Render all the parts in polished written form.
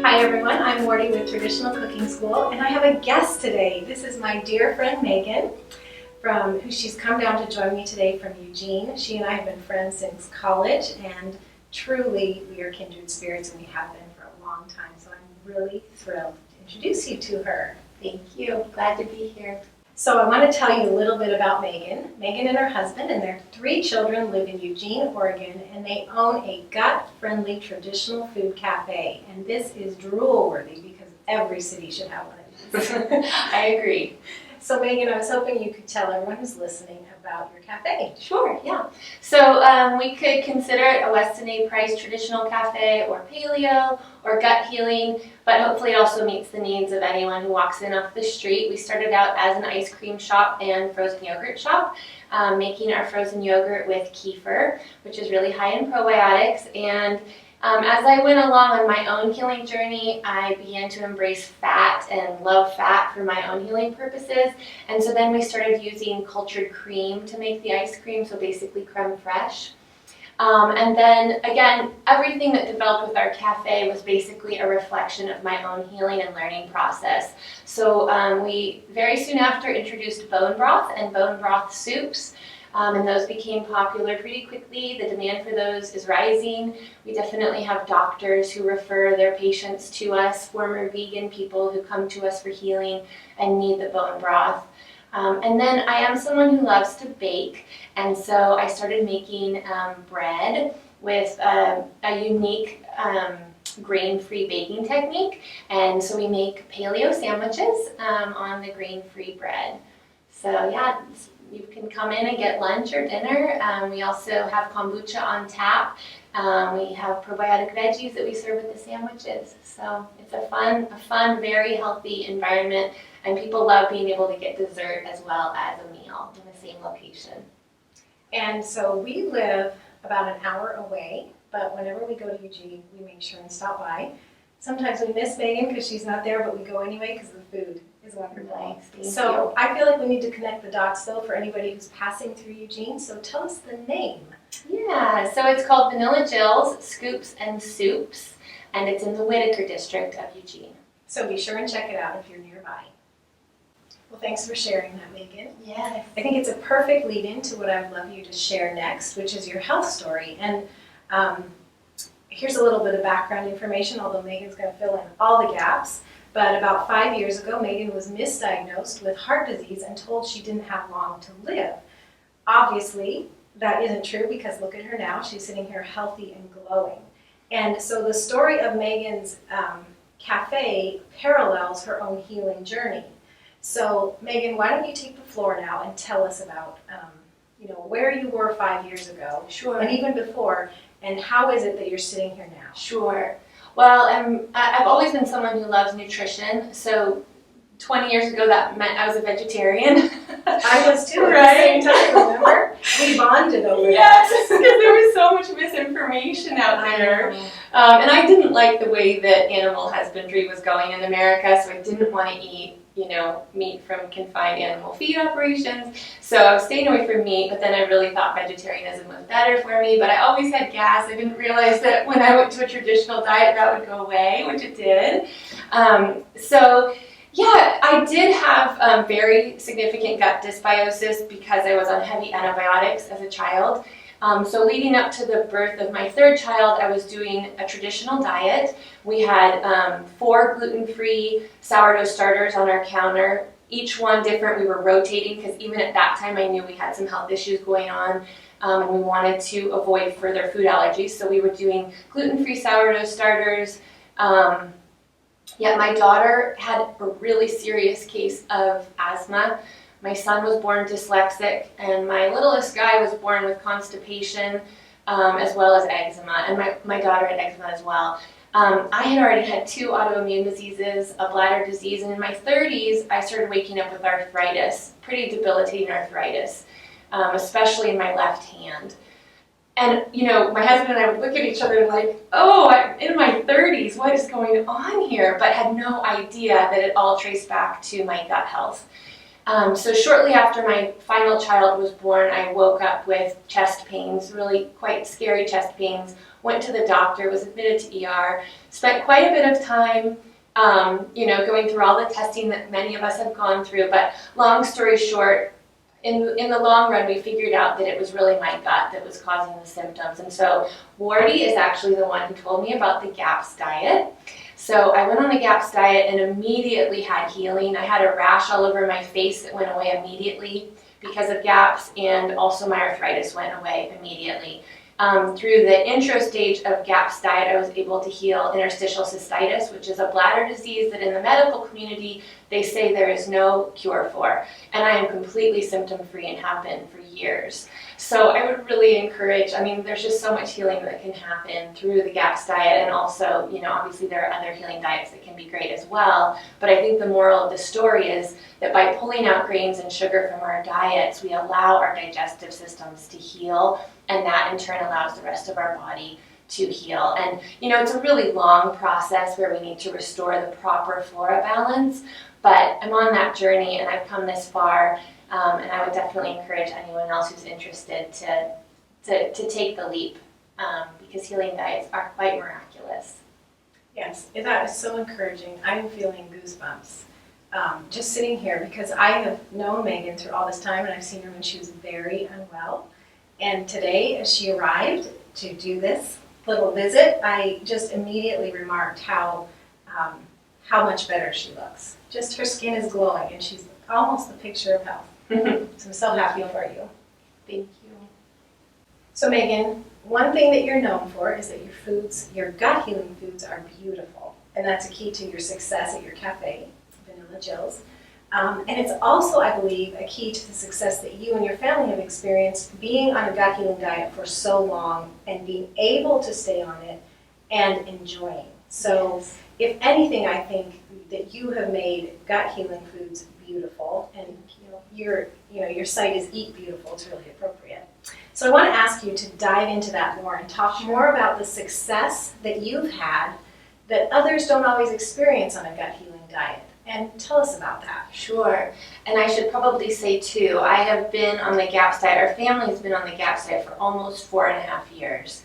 Hi everyone, I'm Wardee with Traditional Cooking School, and I have a guest today. This is my dear friend Megan, who she's come down to join me today from Eugene. She and I have been friends since college, and truly we are kindred spirits, and we have been for a long time. So I'm really thrilled to introduce you to her. Thank you. Glad to be here. So I want to tell you a little bit about Megan. Megan and her husband and their 3 children live in Eugene, Oregon, and they own a gut-friendly traditional food cafe. And this is drool-worthy because every city should have one of these. I agree. So Megan, I was hoping you could tell everyone who's listening about your cafe. Sure, yeah. So we could consider it a Weston A. Price traditional cafe or paleo or gut healing, but hopefully it also meets the needs of anyone who walks in off the street. We started out as an ice cream shop and frozen yogurt shop, making our frozen yogurt with kefir, which is really high in probiotics. And as I went along on my own healing journey, I began to embrace fat and love fat for my own healing purposes. And so then we started using cultured cream to make the ice cream, so basically creme fraiche. And then again, everything that developed with our cafe was basically a reflection of my own healing and learning process. So we very soon after introduced bone broth and bone broth soups. And those became popular pretty quickly. The demand for those is rising. We definitely have doctors who refer their patients to us, former vegan people who come to us for healing and need the bone broth. And then I am someone who loves to bake, and so I started making bread with a unique grain-free baking technique. And so we make paleo sandwiches on the grain-free bread. So yeah, you can come in and get lunch or dinner. We also have kombucha on tap. We have probiotic veggies that we serve with the sandwiches. So it's a fun, very healthy environment, and people love being able to get dessert as well as a meal in the same location. And so we live about an hour away, but whenever we go to Eugene, we make sure and stop by. Sometimes we miss Megan because she's not there, but we go anyway because the food is wonderful. Nice, so I feel like we need to connect the dots though for anybody who's passing through Eugene. So tell us the name. Yeah, so it's called Vanilla Jill's Scoops and Soups, and it's in the Whitaker district of Eugene. So be sure and check it out if you're nearby. Well, thanks for sharing that, Megan. Yes. I think it's a perfect lead-in to what I would love you to share next, which is your health story. And here's a little bit of background information, although Megan's going to fill in all the gaps. But about 5 years ago, Megan was misdiagnosed with heart disease and told she didn't have long to live. Obviously, that isn't true because look at her now. She's sitting here healthy and glowing. And so the story of Megan's cafe parallels her own healing journey. So Megan, why don't you take the floor now and tell us about where you were 5 years ago, Sure. and even before, and how is it that you're sitting here now? Sure. Well, I've always been someone who loves nutrition. So 20 years ago, that meant I was a vegetarian. I was too, right? At the same time, remember? We bonded over Yes, that. because there was so much misinformation out there. And I didn't like the way that animal husbandry was going in America, so I didn't want to eat meat from confined animal feed operations. So I was staying away from meat, but then I really thought vegetarianism was better for me. But I always had gas. I didn't realize that when I went to a traditional diet, that would go away, which it did. Yeah, I did have very significant gut dysbiosis because I was on heavy antibiotics as a child. So leading up to the birth of my 3rd child, I was doing a traditional diet. We had 4 gluten-free sourdough starters on our counter, each one different. We were rotating because even at that time I knew we had some health issues going on, and we wanted to avoid further food allergies. So we were doing gluten-free sourdough starters. My daughter had a really serious case of asthma. My son was born dyslexic, and my littlest guy was born with constipation, as well as eczema, and my daughter had eczema as well. I had already had 2 autoimmune diseases, a bladder disease, and in my 30s, I started waking up with arthritis, pretty debilitating arthritis, especially in my left hand. And, my husband and I would look at each other and like, oh, I'm in my 30s, what is going on here? But had no idea that it all traced back to my gut health. So shortly after my final child was born, I woke up with chest pains, really quite scary chest pains, went to the doctor, was admitted to ER, spent quite a bit of time going through all the testing that many of us have gone through. But long story short, in the long run, we figured out that it was really my gut that was causing the symptoms. And so Wardee is actually the one who told me about the GAPS diet. So I went on the GAPS diet and immediately had healing. I had a rash all over my face that went away immediately because of GAPS, and also my arthritis went away immediately. Through the intro stage of GAPS diet, I was able to heal interstitial cystitis, which is a bladder disease that in the medical community, they say there is no cure for. And I am completely symptom-free and have been for years. So I would really encourage, there's just so much healing that can happen through the GAPS diet, and also, obviously there are other healing diets that can be great as well. But I think the moral of the story is that by pulling out grains and sugar from our diets, we allow our digestive systems to heal, and that in turn allows the rest of our body to heal. And it's a really long process where we need to restore the proper flora balance, but I'm on that journey and I've come this far, and I would definitely encourage anyone else who's interested to take the leap, because healing diets are quite miraculous. Yes, that is so encouraging. I'm feeling goosebumps just sitting here, because I have known Megan through all this time, and I've seen her when she was very unwell. And today, as she arrived to do this little visit, I just immediately remarked how much better she looks. Just her skin is glowing, and she's almost the picture of health. So I'm so happy for you. Thank you. So Megan, one thing that you're known for is that your gut healing foods are beautiful, and that's a key to your success at your cafe, Vanilla Jill's. And it's also, I believe, a key to the success that you and your family have experienced being on a gut healing diet for so long and being able to stay on it and enjoying. So yes. If anything, I think that you have made gut healing foods beautiful, and your site is Eat Beautiful. It's really appropriate. So I want to ask you to dive into that more and talk more about the success that you've had that others don't always experience on a gut healing diet. And tell us about that. Sure. And I should probably say too, I have been on the GAPS diet, our family has been on the GAPS diet for almost 4.5 years.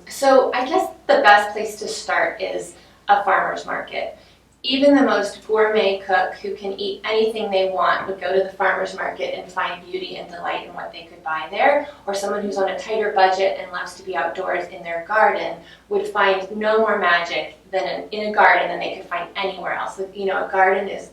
So I guess the best place to start is a farmer's market. Even the most gourmet cook who can eat anything they want would go to the farmer's market and find beauty and delight in what they could buy there. Or someone who's on a tighter budget and loves to be outdoors in their garden would find no more magic than in a garden than they could find anywhere else. A garden is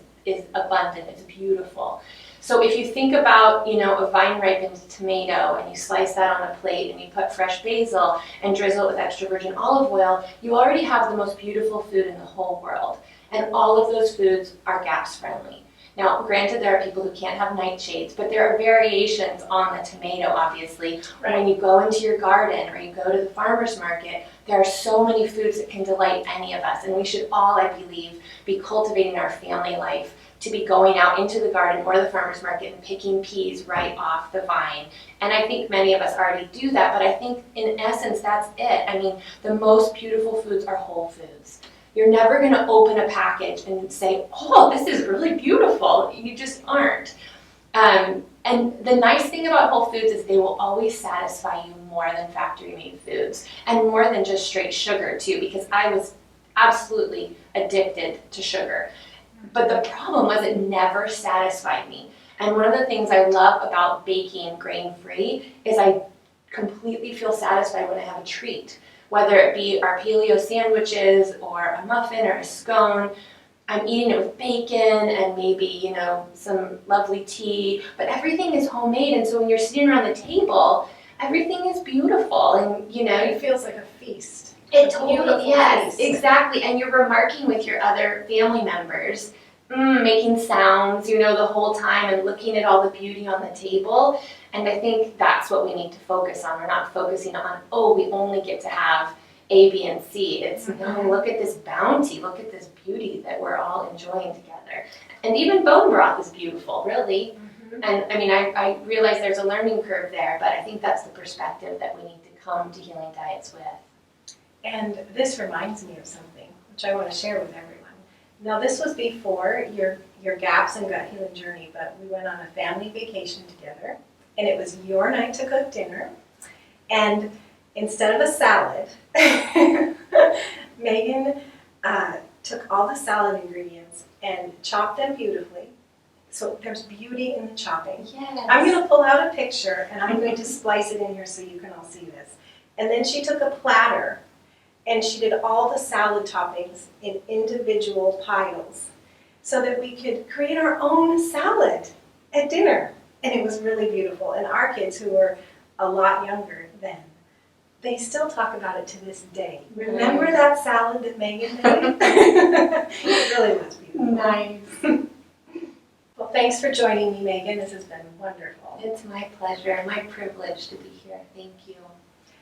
abundant, it's beautiful. So if you think about, a vine-ripened tomato and you slice that on a plate and you put fresh basil and drizzle it with extra virgin olive oil, you already have the most beautiful food in the whole world. And all of those foods are GAPS friendly. Now, granted, there are people who can't have nightshades, but there are variations on the tomato, obviously. Right. When you go into your garden or you go to the farmer's market, there are so many foods that can delight any of us. And we should all, I believe, be cultivating our family life to be going out into the garden or the farmer's market and picking peas right off the vine. And I think many of us already do that, but I think in essence, that's it. The most beautiful foods are whole foods. You're never going to open a package and say, oh, this is really beautiful. You just aren't. And the nice thing about whole foods is they will always satisfy you more than factory-made foods, and more than just straight sugar too, because I was absolutely addicted to sugar. But the problem was it never satisfied me. And one of the things I love about baking grain-free is I completely feel satisfied when I have a treat. Whether it be our paleo sandwiches or a muffin or a scone, I'm eating it with bacon and maybe, some lovely tea, but everything is homemade. And so when you're sitting around the table, everything is beautiful and, It feels like a feast. It totally, yes, feast. Exactly. And you're remarking with your other family members, making sounds, the whole time and looking at all the beauty on the table. And I think that's what we need to focus on. We're not focusing on, we only get to have A, B, and C. It's, no, look at this bounty, look at this beauty that we're all enjoying together. And even bone broth is beautiful, really. Mm-hmm. And I realize there's a learning curve there, but I think that's the perspective that we need to come to healing diets with. And this reminds me of something, which I want to share with everyone. Now, this was before your GAPS and gut healing journey, but we went on a family vacation together, and it was your night to cook dinner. And instead of a salad, Megan took all the salad ingredients and chopped them beautifully. So there's beauty in the chopping. Yes. I'm going to pull out a picture and I'm going to splice it in here so you can all see this. And then she took a platter and she did all the salad toppings in individual piles so that we could create our own salad at dinner. And it was really beautiful. And our kids, who were a lot younger then, they still talk about it to this day. Remember that salad that Megan made? It really was beautiful. Nice. Well, thanks for joining me, Megan. This has been wonderful. It's my pleasure, my privilege to be here. Thank you.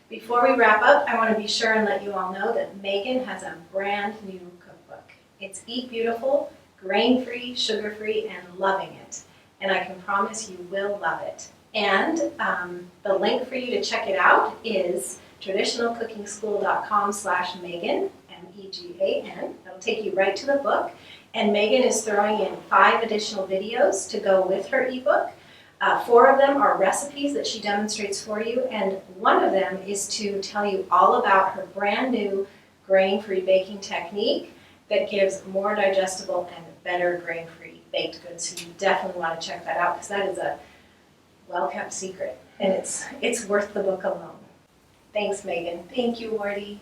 Before we wrap up, I want to be sure and let you all know that Megan has a brand new cookbook. It's Eat Beautiful, grain-free, sugar-free, and loving it. And I can promise you will love it. And the link for you to check it out is traditionalcookingschool.com/Megan, M-E-G-A-N. That'll take you right to the book. And Megan is throwing in 5 additional videos to go with her ebook. 4 of them are recipes that she demonstrates for you, and one of them is to tell you all about her brand new grain-free baking technique that gives more digestible and better grain-free baked goods. So you definitely want to check that out because that is a well-kept secret, and it's worth the book alone. Thanks, Megan. Thank you, Wardee.